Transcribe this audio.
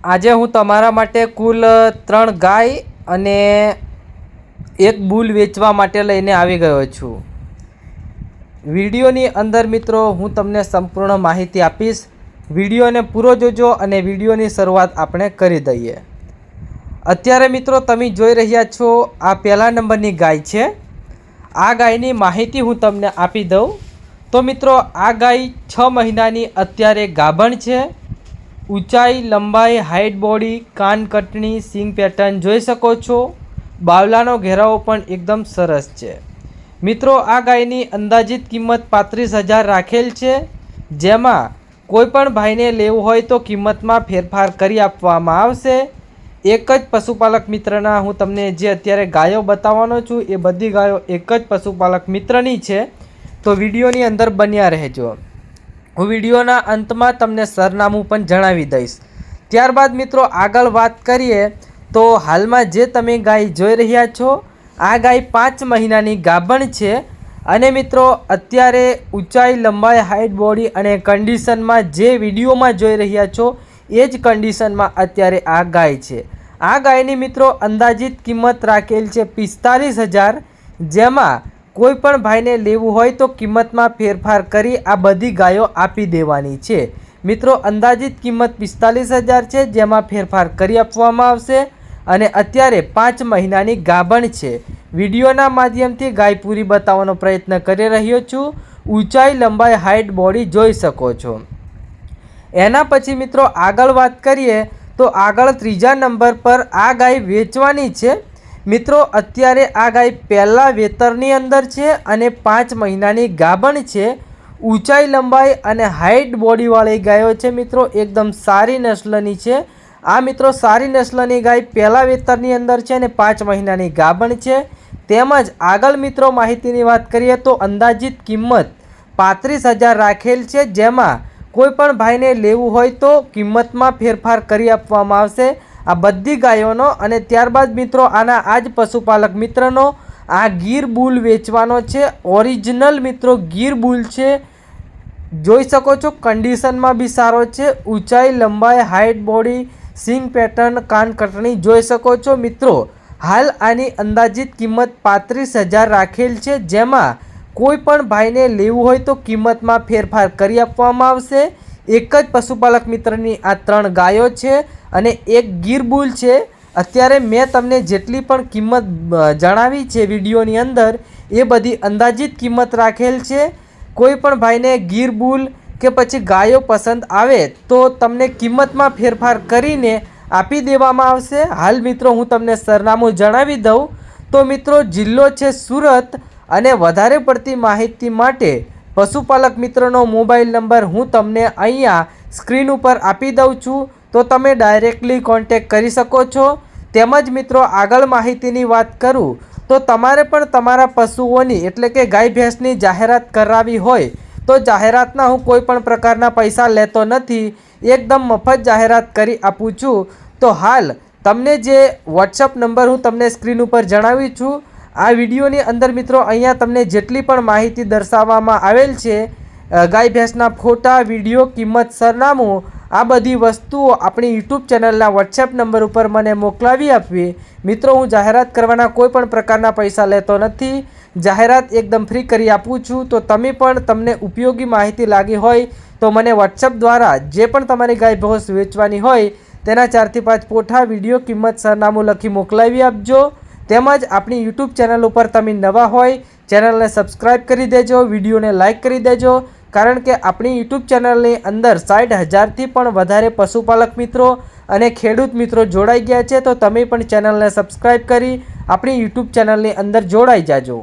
આજે હું તમારા માટે કુલ 3 ગાય અને 1 બુલ વેચવા માટે લઈને આવી ગયો છું। વિડીયોની અંદર મિત્રો હું તમને સંપૂર્ણ માહિતી આપીશ। વિડીયોને પૂરો જોજો અને વિડીયોની શરૂઆત આપણે કરી દઈએ। અત્યારે મિત્રો તમે જોઈ રહ્યા છો આ પહેલા નંબરની ગાય છે। આ ગાયની માહિતી હું તમને આપી દઉં તો મિત્રો આ ગાય 6 મહિનાની અત્યારે ગાભણ છે। ઊંચાઈ, લંબાઈ, હાઇટ, બોડી, કાન કટણી, સિંગ પેટર્ન જોઈ શકો છો। બાવલાનો ઘેરાવો પણ એકદમ સરસ છે। મિત્રો આ ગાયની અંદાજિત કિંમત 35,000 રાખેલ છે, જેમાં કોઈ પણ ભાઈને લેવું હોય તો કિંમતમાં ફેરફાર કરી આપવામાં આવશે। એક જ પશુપાલક મિત્રના હું તમને જે અત્યારે ગાયો બતાવવાનો છું એ બધી ગાયો એક જ પશુપાલક મિત્રની છે, તો વિડીયોની અંદર બન્યા રહેજો। હું વિડીયોના અંતમાં તમને સરનામું પણ જણાવી દઈશ। ત્યારબાદ મિત્રો આગળ વાત કરીએ તો હાલમાં જે તમે ગાય જોઈ રહ્યા છો આ ગાય 5 મહિનાની ગાભણ છે અને મિત્રો અત્યારે ઊંચાઈ, લંબાઈ, હાઇટ, બોડી અને કન્ડિશનમાં જે વિડીયોમાં જોઈ રહ્યા છો એ જ કન્ડિશનમાં અત્યારે આ ગાય છે। આ ગાયની મિત્રો અંદાજિત કિંમત રાખેલ છે 45,000, જેમાં કોઈ પણ ભાઈને લેવું હોય તો કિંમતમાં ફેરફાર કરી આ બધી ગાયો આપી દેવાની છે। મિત્રો અંદાજિત કિંમત 45,000 છે, જેમાં ફેરફાર કરી આપવામાં આવશે અને અત્યારે 5 મહિનાની ગાભણ છે। વિડીયોના માધ્યમથી ગાય પૂરી બતાવવાનો પ્રયત્ન કરી રહ્યો છું। ઊંચાઈ, લંબાઈ, હાઇટ, બોડી જોઈ શકો છો। એના પછી મિત્રો આગળ વાત કરીએ તો આગળ ત્રીજા નંબર પર આ ગાય વેચવાની છે। મિત્રો અત્યારે આ ગાય પહેલાં વેતરની અંદર છે અને 5 મહિનાની ગાભણ છે। ઊંચાઈ, લંબાઈ અને હાઇટ બોડીવાળી ગાયો છે મિત્રો, એકદમ સારી નસ્લની છે। આ મિત્રો સારી નસ્લની ગાય પહેલાં વેતરની અંદર છે અને 5 મહિનાની ગાભણ છે। તેમજ આગળ મિત્રો માહિતીની વાત કરીએ તો અંદાજિત કિંમત 35,000 રાખેલ છે, જેમાં કોઈ પણ ભાઈને લેવું હોય તો કિંમતમાં ફેરફાર કરી આપવામાં આવશે આ બધી ગાયોનો। અને ત્યારબાદ મિત્રો આના આ જ પશુપાલક મિત્રનો આ ગીર બુલ વેચવાનો છે। ઓરિજિનલ મિત્રો ગીર બુલ છે, જોઈ શકો છો, કન્ડિશનમાં બી સારો છે। ઊંચાઈ, લંબાઈ, હાઇટ, બોડી, સિંગ પેટર્ન, કાન કટણી જોઈ શકો છો। મિત્રો હાલ આની અંદાજિત કિંમત 35,000 રાખેલ છે, જેમાં કોઈ પણ ભાઈને લેવું હોય તો કિંમતમાં ફેરફાર કરી આપવામાં આવશે। એક જ પશુપાલક મિત્રની આ 3 ગાયો છે અને એક ગીર બુલ છે। અત્યારે મેં તમને જેટલી પણ કિંમત જણાવી છે વિડીયોની અંદર એ બધી અંદાજિત કિંમત રાખેલ છે। કોઈ પણ ભાઈને ગીર બુલ કે પછી ગાયો પસંદ આવે તો તમને કિંમતમાં ફેરફાર કરીને આપી દેવામાં આવશે। હાલ મિત્રો હું તમને સરનામું જણાવી દઉં તો મિત્રો જિલ્લો છે સુરત અને વધારે પડતી માહિતી માટે પશુપાલક મિત્રનો મોબાઈલ નંબર હું તમને અહીંયા સ્ક્રીન ઉપર આપી દઉં છું, તો તમે ડાયરેક્ટલી કોન્ટેક કરી શકો છો। તેમજ મિત્રો આગળ માહિતીની વાત કરું તો તમારે પણ તમારા પશુઓની એટલે કે ગાય ભેંસની જાહેરાત કરાવી હોય તો જાહેરાતના હું કોઈ પણ પ્રકારના પૈસા લેતો નથી, એકદમ મફત જાહેરાત કરી આપું છું। તો હાલ તમને જે વોટ્સઅપ નંબર હું તમને સ્ક્રીન ઉપર જણાવી છું આ વિડીયોની અંદર મિત્રો અહીંયા તમને જેટલી પણ માહિતી દર્શાવવામાં આવેલ છે, ગાય ભેંસના ફોટા, વિડીયો, કિંમત, સરનામું, આ બધી વસ્તુઓ આપણી યુટ્યુબ ચેનલના વોટ્સએપ નંબર ઉપર મને મોકલાવી આપવી। મિત્રો હું જાહેરાત કરવાના કોઈ પણ પ્રકારના પૈસા લેતો નથી, જાહેરાત એકદમ ફ્રી કરી આપું છું। તો તમે પણ તમને ઉપયોગી માહિતી લાગી હોય તો મને વોટ્સએપ દ્વારા જે પણ તમારી ગાય ભેંસ વેચવાની હોય તેના 4 થી 5 ફોટા, વિડીયો, કિંમત, સરનામું લખી મોકલાવી આપજો। તેમજ આપણી યુટ્યુબ ચેનલ ઉપર તમે નવા હોય ચેનલને સબસ્ક્રાઈબ કરી દેજો, વિડીયોને લાઇક કરી દેજો, કારણ કે આપણી યુટ્યુબ ચેનલની અંદર 60,000થી પણ વધારે પશુપાલક મિત્રો અને ખેડૂત મિત્રો જોડાઈ ગયા છે। તો તમે પણ ચેનલને સબસ્ક્રાઈબ કરી આપણી યુટ્યુબ ચેનલની અંદર જોડાઈ જાજો।